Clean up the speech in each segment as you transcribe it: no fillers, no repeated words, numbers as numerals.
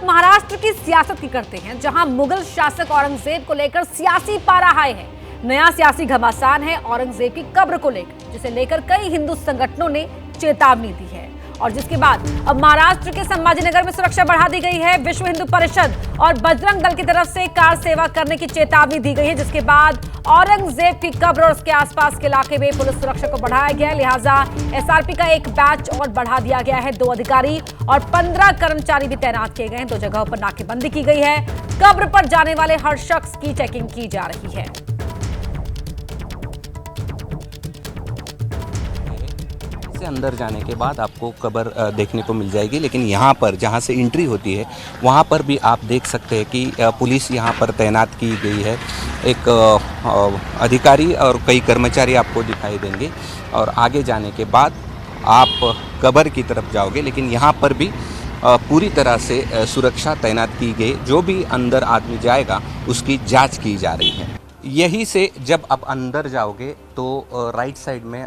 बात महाराष्ट्र की सियासत की करते हैं, जहां मुगल शासक औरंगजेब को लेकर सियासी पारा हाई है। नया सियासी घमासान है औरंगजेब की कब्र को लेकर, जिसे लेकर कई हिंदू संगठनों ने चेतावनी दी है और जिसके बाद अब महाराष्ट्र के संभाजीनगर में सुरक्षा बढ़ा दी गई है। विश्व हिंदू परिषद और बजरंग दल की तरफ से कार सेवा करने की चेतावनी दी गई है, जिसके बाद औरंगजेब की कब्र और उसके आसपास के इलाके में पुलिस सुरक्षा को बढ़ाया गया है। लिहाजा एसआरपी का एक बैच और बढ़ा दिया गया है। 2 अधिकारी और 15 कर्मचारी भी तैनात किए गए हैं। 2 जगहों पर नाकेबंदी की गई है। कब्र पर जाने वाले हर शख्स की चेकिंग की जा रही है। अंदर जाने के बाद आपको कब्र देखने को मिल जाएगी, लेकिन यहाँ पर जहाँ से एंट्री होती है वहाँ पर भी आप देख सकते हैं कि पुलिस यहाँ पर तैनात की गई है। एक अधिकारी और कई कर्मचारी आपको दिखाई देंगे और आगे जाने के बाद आप कब्र की तरफ जाओगे, लेकिन यहाँ पर भी पूरी तरह से सुरक्षा तैनात की गई। जो भी अंदर आदमी जाएगा उसकी जाँच की जा रही है। यहीं से जब आप अंदर जाओगे तो राइट साइड में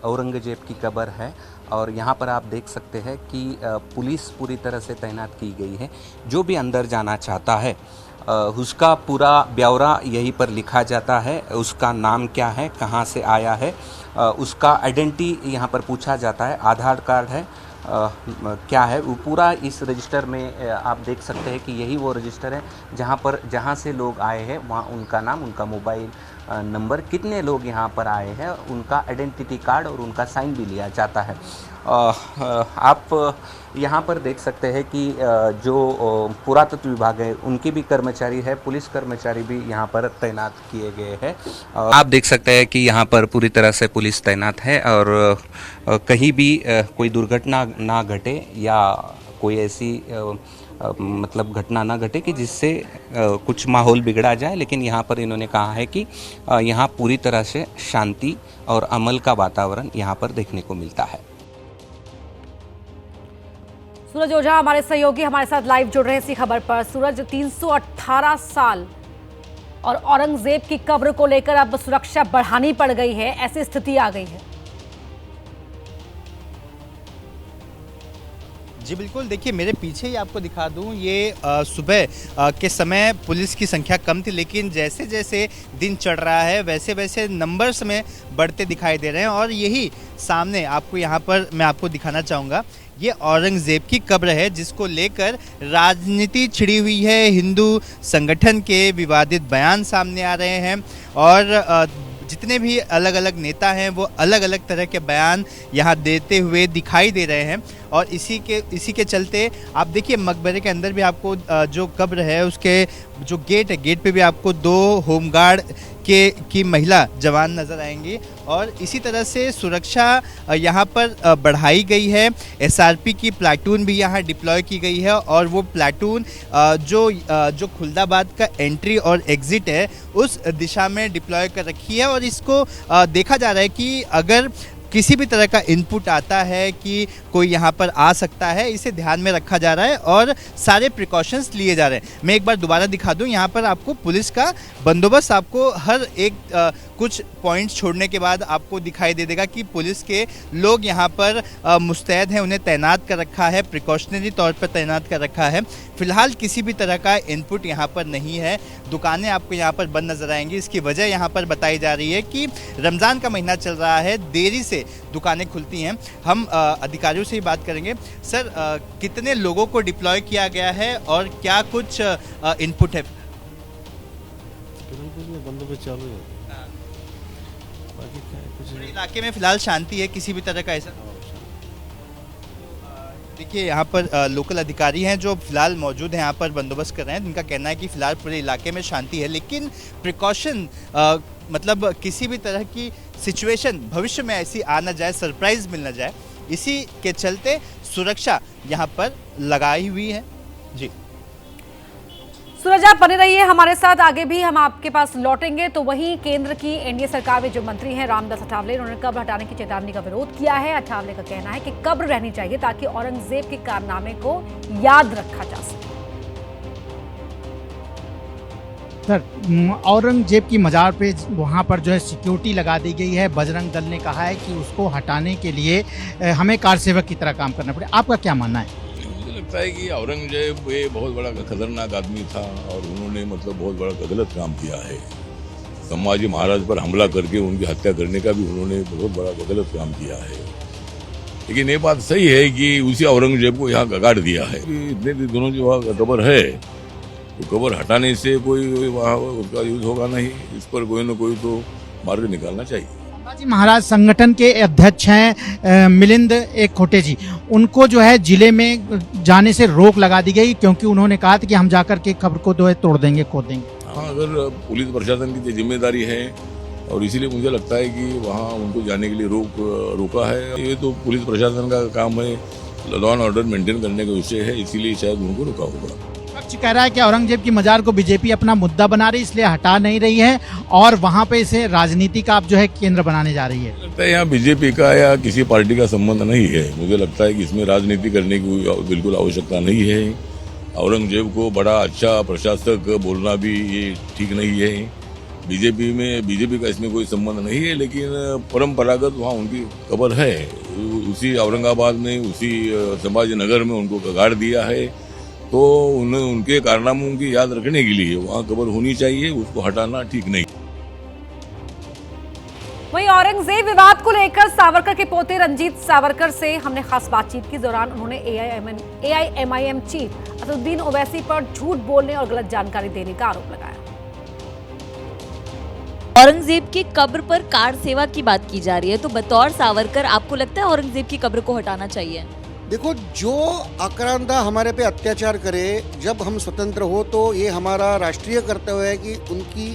औरंगजेब की कब्र है और यहाँ पर आप देख सकते हैं कि पुलिस पूरी तरह से तैनात की गई है। जो भी अंदर जाना चाहता है उसका पूरा ब्यौरा यहीं पर लिखा जाता है। उसका नाम क्या है, कहाँ से आया है, उसका आइडेंटिटी यहाँ पर पूछा जाता है। आधार कार्ड है, क्या है वो पूरा इस रजिस्टर में आप देख सकते हैं कि यही वो रजिस्टर है जहाँ से लोग आए हैं, वहाँ उनका नाम, उनका मोबाइल नंबर, कितने लोग यहाँ पर आए हैं, उनका आइडेंटिटी कार्ड और उनका साइन भी लिया जाता है। आप यहाँ पर देख सकते हैं कि जो पुरातत्व विभाग है उनके भी कर्मचारी है, पुलिस कर्मचारी भी यहाँ पर तैनात किए गए हैं। आप देख सकते हैं कि यहाँ पर पूरी तरह से पुलिस तैनात है और कहीं भी कोई दुर्घटना ना घटे या कोई ऐसी मतलब घटना ना घटे कि जिससे कुछ माहौल बिगड़ा जाए। लेकिन यहाँ पर इन्होंने कहा है कि यहाँ पूरी तरह से शांति और अमल का वातावरण यहाँ पर देखने को मिलता है। सूरज ओझा हमारे सहयोगी हमारे साथ लाइव जुड़ रहे हैं इसी खबर पर। सूरज, 318 साल और औरंगजेब की कब्र को लेकर अब सुरक्षा बढ़ानी पड़ गई है, ऐसी स्थिति आ गई है। जी बिल्कुल, देखिए मेरे पीछे ही आपको दिखा दूं, ये सुबह के समय पुलिस की संख्या कम थी, लेकिन जैसे जैसे दिन चढ़ रहा है वैसे वैसे नंबर्स में बढ़ते दिखाई दे रहे हैं। और यही सामने आपको यहाँ पर मैं आपको दिखाना चाहूँगा, ये औरंगजेब की कब्र है जिसको लेकर राजनीति छिड़ी हुई है। हिंदू संगठन के विवादित बयान सामने आ रहे हैं और जितने भी अलग अलग नेता हैं वो अलग अलग तरह के बयान यहाँ देते हुए दिखाई दे रहे हैं। और इसी के चलते आप देखिए मकबरे के अंदर भी आपको जो कब्र है उसके जो गेट है, गेट पे भी आपको 2 होमगार्ड की महिला जवान नज़र आएंगी। और इसी तरह से सुरक्षा यहाँ पर बढ़ाई गई है। एसआरपी की प्लाटून भी यहाँ डिप्लॉय की गई है और वो प्लाटून जो खुलदाबाद का एंट्री और एग्ज़िट है उस दिशा में डिप्लॉय कर रखी है। और इसको देखा जा रहा है कि अगर किसी भी तरह का इनपुट आता है कि कोई यहाँ पर आ सकता है, इसे ध्यान में रखा जा रहा है और सारे प्रिकॉशंस लिए जा रहे हैं। मैं एक बार दोबारा दिखा दूँ, यहाँ पर आपको पुलिस का बंदोबस्त आपको हर एक कुछ पॉइंट्स छोड़ने के बाद आपको दिखाई दे देगा कि पुलिस के लोग यहाँ पर मुस्तैद हैं, उन्हें तैनात कर रखा है, प्रिकॉशनरी तौर पर तैनात कर रखा है। फिलहाल किसी भी तरह का इनपुट यहाँ पर नहीं है। दुकानें आपको यहाँ पर बंद नज़र आएंगी। इसकी वजह यहाँ पर बताई जा रही है कि रमज़ान का महीना चल रहा है, देरी से दुकानें खुलती हैं। हम अधिकारियों से ही बात करेंगे। सर, कितने लोगों को डिप्लॉय किया गया है और क्या कुछ इनपुट है? बंदोबस्त चालू है। पूरे इलाके में फिलहाल शांति है, किसी भी तरह का ऐसा? देखिए यहाँ पर लोकल अधिकारी हैं जो फिलहाल मौजूद हैं, यहाँ पर बंदोबस्त कर रहे हैं। उनका कहना है कि फिलहाल पूरे इलाके में शांति है, लेकिन प्रिकॉशन मतलब किसी भी तरह की सिचुएशन भविष्य में ऐसी आ ना जाए, सरप्राइज मिल ना जाए, इसी के चलते सुरक्षा यहाँ पर लगाई हुई है। जी सूरज, आप बने रहिए हमारे साथ, आगे भी हम आपके पास लौटेंगे। तो वहीं केंद्र की एनडीए सरकार में जो मंत्री हैं रामदास अठावले, उन्होंने कब्र हटाने की चेतावनी का विरोध किया है। अठावले का कहना है कि कब्र रहनी चाहिए ताकि औरंगजेब के कारनामे को याद रखा जा सके। सर, औरंगजेब की मज़ार पे वहाँ पर जो है सिक्योरिटी लगा दी गई है। बजरंग दल ने कहा है कि उसको हटाने के लिए हमें कार सेवक की तरह काम करना पड़े। आपका क्या मानना है? मुझे लगता है कि औरंगजेब ये बहुत बड़ा खतरनाक आदमी था और उन्होंने मतलब बहुत बड़ा गलत काम किया है। संभाजी महाराज पर हमला करके उनकी हत्या करने का भी उन्होंने बहुत बड़ा गलत काम किया है। लेकिन ये बात सही है कि उसी औरंगजेब को यहाँ गाड़ दिया है। इतने दिनों जो वहाँ कब्र है तो कब्र हटाने से कोई वहाँ उसका यूज होगा नहीं। इस पर कोई न कोई तो मार्ग निकालना चाहिए। संभाजी महाराज संगठन के अध्यक्ष हैं मिलिंद एक खोटे जी, उनको जो है जिले में जाने से रोक लगा दी गई क्योंकि उन्होंने कहा था कि हम जाकर के कब्र को जो है तोड़ देंगे, खोद देंगे। हाँ, अगर पुलिस प्रशासन की जिम्मेदारी है और इसीलिए मुझे लगता है कि वहाँ उनको जाने के लिए रोका है। ये तो पुलिस प्रशासन का काम है, लॉ एंड ऑर्डर मेंटेन करने का विषय है, इसीलिए शायद उनको रोका होगा। पक्ष कह रहा है कि औरंगजेब की मजार को बीजेपी अपना मुद्दा बना रही, इसलिए हटा नहीं रही है और वहाँ पे इसे राजनीति का आप जो है केंद्र बनाने जा रही है। लगता है यहाँ बीजेपी का या किसी पार्टी का संबंध नहीं है। मुझे लगता है कि इसमें राजनीति करने की बिल्कुल आवश्यकता नहीं है। औरंगजेब को बड़ा अच्छा प्रशासक बोलना भी ये ठीक नहीं है। बीजेपी का इसमें कोई संबंध नहीं है, लेकिन परंपरागत वहाँ उनकी कब्र है। उसी औरंगाबाद में, उसी संभाजी नगर में उनको गाड़ दिया है, तो उनके कारनामों की याद रखने के लिए वहाँ कब्र होनी चाहिए, उसको हटाना ठीक नहीं। वहीं औरंगजेब विवाद को लेकर सावरकर के पोते रंजीत सावरकर से हमने खास बातचीत की। दौरान उन्होंने एआईएमआईएम चीफ असदुद्दीन ओवैसी पर झूठ बोलने और गलत जानकारी देने का आरोप लगाया। औरंगजेब की कब्र पर कार सेवा की बात की जा रही है, तो बतौर सावरकर आपको लगता है औरंगजेब की कब्र को हटाना चाहिए? देखो, जो आक्रांता हमारे पे अत्याचार करे, जब हम स्वतंत्र हो तो ये हमारा राष्ट्रीय कर्तव्य है कि उनकी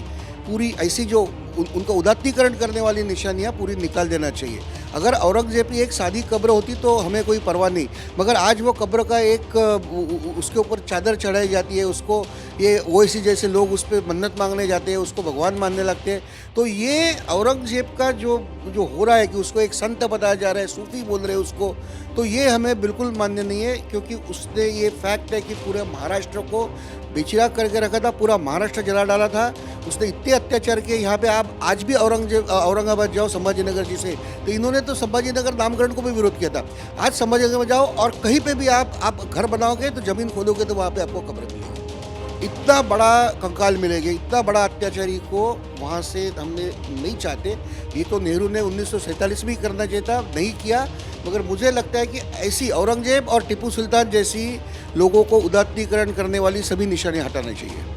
पूरी ऐसी जो उनका उदात्तीकरण करने वाली निशानियां पूरी निकाल देना चाहिए। अगर औरंगजेब की एक सादी कब्र होती तो हमें कोई परवाह नहीं, मगर आज वो कब्र का एक उसके ऊपर चादर चढ़ाई जाती है, उसको ये ओवैसी जैसे लोग उस पर मन्नत मांगने जाते हैं, उसको भगवान मानने लगते हैं। तो ये औरंगजेब का जो हो रहा है कि उसको एक संत बताया जा रहा है, सूफी बोल रहे हैं उसको, तो ये हमें बिल्कुल मान्य नहीं है। क्योंकि उसने ये फैक्ट है कि पूरे महाराष्ट्र को बेचिराग करके रखा था, पूरा महाराष्ट्र जला डाला था उसने, इतने अत्याचार किए। यहाँ पे आप आज भी औरंगाबाद जाओ संभाजीनगर जी से, तो इन्होंने तो संभाजीनगर नामकरण को भी विरोध किया था। आज संभाजीनगर में जाओ और कहीं पे भी आप घर बनाओगे तो जमीन खोदोगे तो वहाँ पे आपको कब्र मिलेगी। इतना बड़ा कंकाल मिलेगा, इतना बड़ा अत्याचारी को वहाँ से हमने नहीं चाहते। ये तो नेहरू ने 1947 में ही करना चाहिए था, नहीं किया। मगर मुझे लगता है कि ऐसी औरंगजेब और टीपू सुल्तान जैसी लोगों को उदात्तीकरण करने वाली सभी निशानियां हटानी चाहिए।